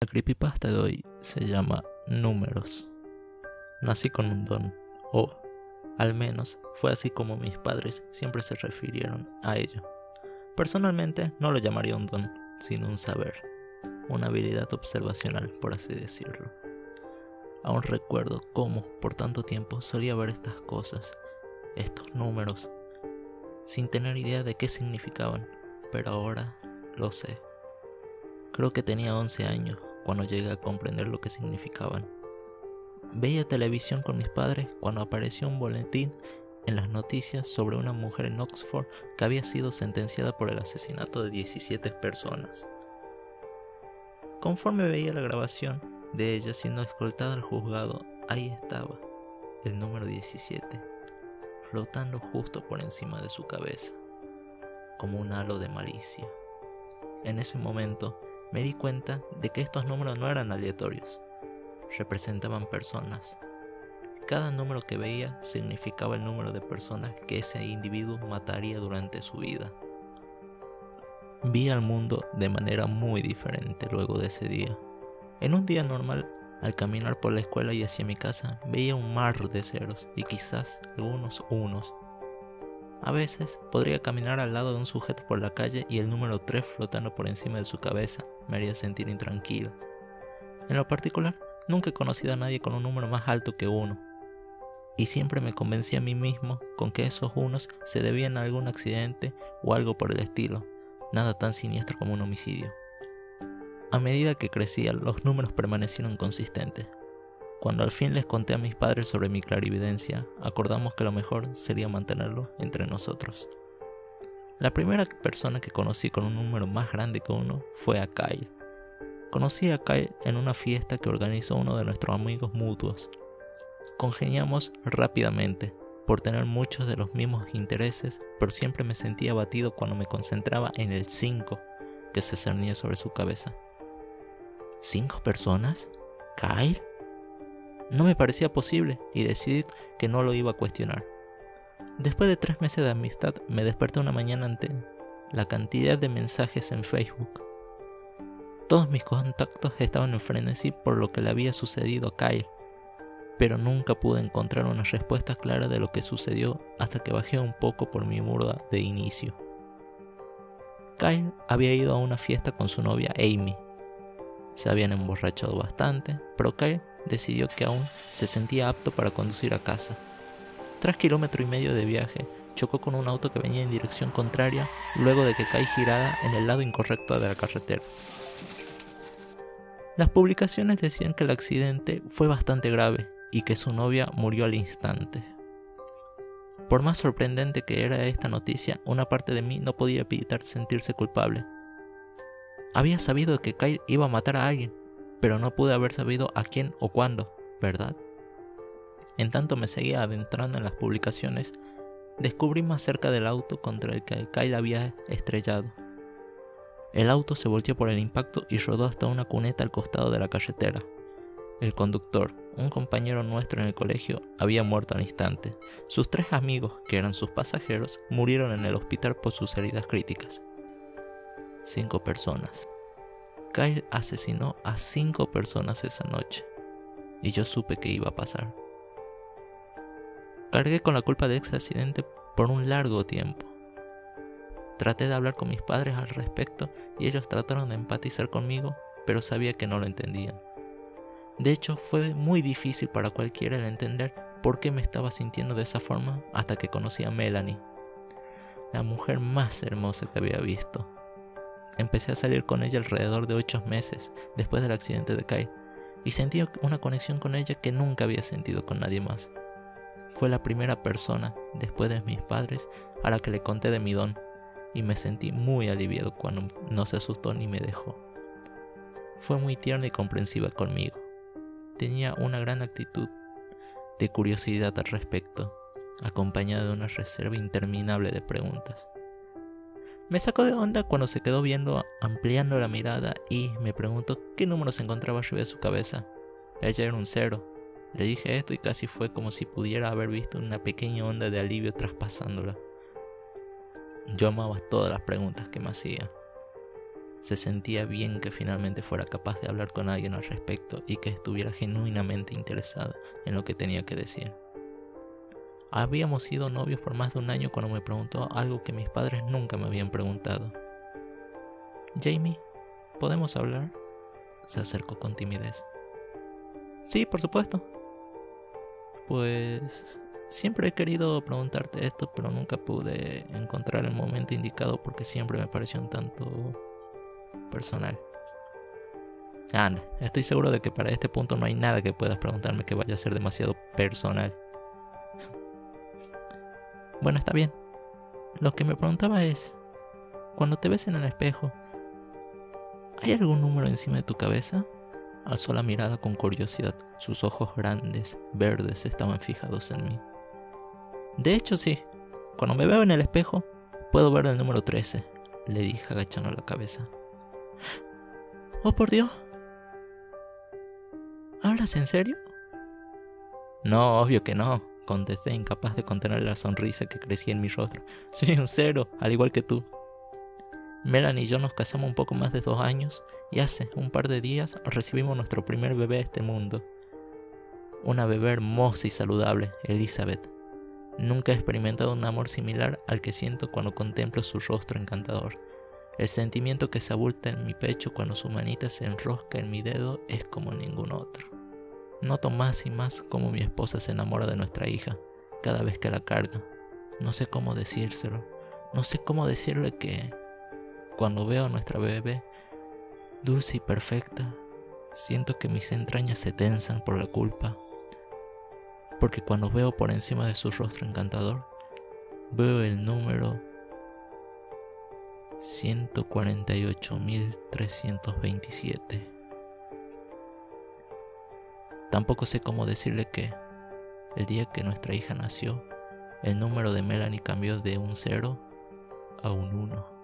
La creepypasta de hoy se llama Números. Nací con un don, o al menos fue así como mis padres siempre se refirieron a ello. Personalmente no lo llamaría un don, sino un saber, una habilidad observacional, por así decirlo. Aún recuerdo cómo por tanto tiempo solía ver estas cosas, estos números, sin tener idea de qué significaban, pero ahora lo sé. Creo que tenía 11 años cuando llegué a comprender lo que significaban. Veía televisión con mis padres cuando apareció un boletín en las noticias sobre una mujer en Oxford que había sido sentenciada por el asesinato de 17 personas. Conforme veía la grabación de ella siendo escoltada al juzgado, ahí estaba, el número 17, flotando justo por encima de su cabeza, como un halo de malicia. En ese momento me di cuenta de que estos números no eran aleatorios, representaban personas. Cada número que veía significaba el número de personas que ese individuo mataría durante su vida. Vi al mundo de manera muy diferente luego de ese día. En un día normal, al caminar por la escuela y hacia mi casa, veía un mar de ceros y quizás algunos unos. A veces podría caminar al lado de un sujeto por la calle y el número 3 flotando por encima de su cabeza me haría sentir intranquilo. En lo particular, nunca he conocido a nadie con un número más alto que 1. Y siempre me convencí a mí mismo con que esos unos se debían a algún accidente o algo por el estilo, nada tan siniestro como un homicidio. A medida que crecía, los números permanecieron consistentes. Cuando al fin les conté a mis padres sobre mi clarividencia, acordamos que lo mejor sería mantenerlo entre nosotros. La primera persona que conocí con un número más grande que 1 fue a Kyle. Conocí a Kyle en una fiesta que organizó uno de nuestros amigos mutuos. Congeniamos rápidamente, por tener muchos de los mismos intereses, pero siempre me sentía abatido cuando me concentraba en el 5 que se cernía sobre su cabeza. ¿5 personas? ¿Kyle? No me parecía posible y decidí que no lo iba a cuestionar. Después de 3 meses de amistad, me desperté una mañana ante la cantidad de mensajes en Facebook. Todos mis contactos estaban en frenesí por lo que le había sucedido a Kyle, pero nunca pude encontrar una respuesta clara de lo que sucedió hasta que bajé un poco por mi muro de inicio. Kyle había ido a una fiesta con su novia Amy. Se habían emborrachado bastante, pero Kyle decidió que aún se sentía apto para conducir a casa. 3,5 kilómetros de viaje, chocó con un auto que venía en dirección contraria luego de que Kyle girara en el lado incorrecto de la carretera. Las publicaciones decían que el accidente fue bastante grave y que su novia murió al instante. Por más sorprendente que era esta noticia, una parte de mí no podía evitar sentirse culpable. Había sabido que Kyle iba a matar a alguien, pero no pude haber sabido a quién o cuándo, ¿verdad? En tanto me seguía adentrando en las publicaciones, descubrí más cerca del auto contra el que Kyle había estrellado. El auto se volteó por el impacto y rodó hasta una cuneta al costado de la carretera. El conductor, un compañero nuestro en el colegio, había muerto al instante. Sus 3 amigos, que eran sus pasajeros, murieron en el hospital por sus heridas críticas. 5 personas. Kyle asesinó a 5 personas esa noche, y yo supe que iba a pasar. Cargué con la culpa de ese accidente por un largo tiempo. Traté de hablar con mis padres al respecto y ellos trataron de empatizar conmigo, pero sabía que no lo entendían. De hecho, fue muy difícil para cualquiera el entender por qué me estaba sintiendo de esa forma hasta que conocí a Melanie, la mujer más hermosa que había visto. Empecé a salir con ella alrededor de 8 meses después del accidente de Kyle y sentí una conexión con ella que nunca había sentido con nadie más. Fue la primera persona, después de mis padres, a la que le conté de mi don y me sentí muy aliviado cuando no se asustó ni me dejó. Fue muy tierna y comprensiva conmigo. Tenía una gran actitud de curiosidad al respecto, acompañada de una reserva interminable de preguntas. Me sacó de onda cuando se quedó viendo, ampliando la mirada, y me preguntó qué número se encontraba arriba de su cabeza. Ella era un 0. Le dije esto y casi fue como si pudiera haber visto una pequeña onda de alivio traspasándola. Yo amaba todas las preguntas que me hacía. Se sentía bien que finalmente fuera capaz de hablar con alguien al respecto y que estuviera genuinamente interesada en lo que tenía que decir. Habíamos sido novios por más de un año cuando me preguntó algo que mis padres nunca me habían preguntado. «Jamie, ¿podemos hablar?», se acercó con timidez. «Sí, por supuesto». «Pues siempre he querido preguntarte esto, pero nunca pude encontrar el momento indicado porque siempre me pareció un tanto personal». «Anda, estoy seguro de que para este punto no hay nada que puedas preguntarme que vaya a ser demasiado personal». «Bueno, está bien. Lo que me preguntaba es, cuando te ves en el espejo, ¿hay algún número encima de tu cabeza?». Alzó la mirada con curiosidad. Sus ojos grandes, verdes, estaban fijados en mí. «De hecho, sí. Cuando me veo en el espejo, puedo ver el número 13», le dije agachando la cabeza. «Oh, por Dios. ¿Hablas en serio?». «No, obvio que no», contesté, incapaz de contener la sonrisa que crecía en mi rostro. «Soy un 0, al igual que tú. Melanie y yo nos casamos un poco más de 2 años y hace un par de días recibimos nuestro primer bebé a este mundo. Una bebé hermosa y saludable, Elizabeth. Nunca he experimentado un amor similar al que siento cuando contemplo su rostro encantador. El sentimiento que se abulta en mi pecho cuando su manita se enrosca en mi dedo es como ningún otro. Noto más y más cómo mi esposa se enamora de nuestra hija cada vez que la carga. No sé cómo decírselo. No sé cómo decirle que cuando veo a nuestra bebé, dulce y perfecta, siento que mis entrañas se tensan por la culpa. Porque cuando veo por encima de su rostro encantador, veo el número 148.327. Tampoco sé cómo decirle que el día que nuestra hija nació, el número de Melanie cambió de un 0 a un 1.